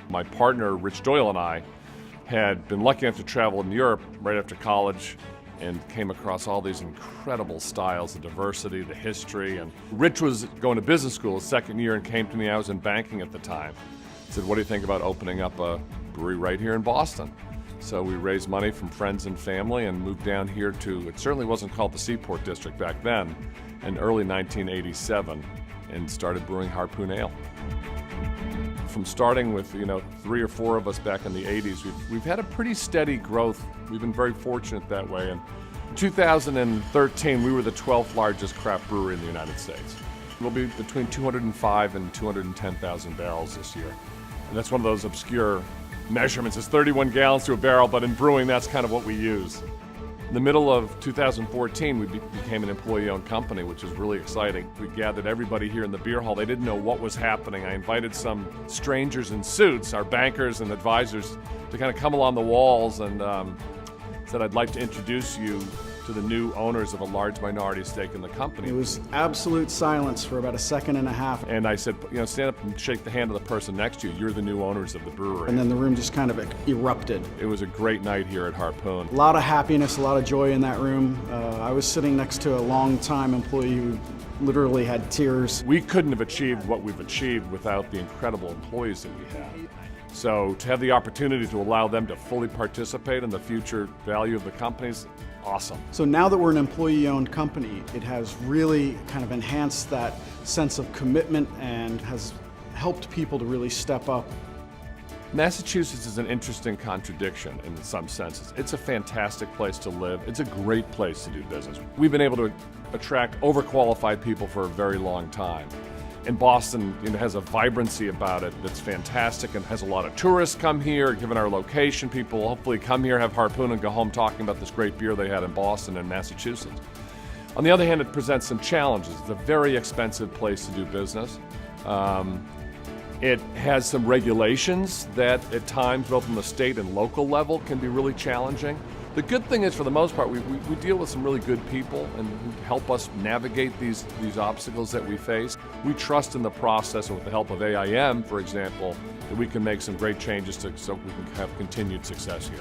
My partner, Rich Doyle, and I had been lucky enough to travel in Europe right after college and came across all these incredible styles, the diversity, the history. And Rich was going to business school his second year and came to me. I was in banking at the time. He said, "What do you think about opening up a brewery right here in Boston?" So we raised money from friends and family and moved down here to, it certainly wasn't called the Seaport District back then, in early 1987, and started brewing Harpoon Ale. From starting with 3 or 4 of us back in the 80s, we've had a pretty steady growth. We've been very fortunate that way. And in 2013, we were the 12th largest craft brewery in the United States. We'll be between 205 and 210,000 barrels this year. And that's one of those obscure measurements. It's 31 gallons to a barrel, but in brewing, that's kind of what we use. In the middle of 2014, we became an employee-owned company, which is really exciting. We gathered everybody here in the beer hall. They didn't know what was happening. I invited some strangers in suits, our bankers and advisors, to kind of come along the walls and said, "I'd like to introduce you to the new owners of a large minority stake in the company." It was absolute silence for about a second and a half. And I said, stand up and shake the hand of the person next to you. You're the new owners of the brewery. And then the room just kind of erupted. It was a great night here at Harpoon. A lot of happiness, a lot of joy in that room. I was sitting next to a long-time employee who literally had tears. We couldn't have achieved what we've achieved without the incredible employees that we have. So to have the opportunity to allow them to fully participate in the future value of the company's awesome. So now that we're an employee-owned company, it has really kind of enhanced that sense of commitment and has helped people to really step up. Massachusetts is an interesting contradiction in some senses. It's a fantastic place to live. It's a great place to do business. We've been able to attract overqualified people for a very long time. And Boston has a vibrancy about it that's fantastic and has a lot of tourists come here. Given our location, people hopefully come here, have Harpoon, and go home talking about this great beer they had in Boston and Massachusetts. On the other hand, it presents some challenges. It's a very expensive place to do business. It has some regulations that at times, both on the state and local level, can be really challenging. The good thing is, for the most part, we deal with some really good people and who help us navigate these obstacles that we face. We trust in the process, and with the help of AIM, for example, that we can make some great changes so we can have continued success here.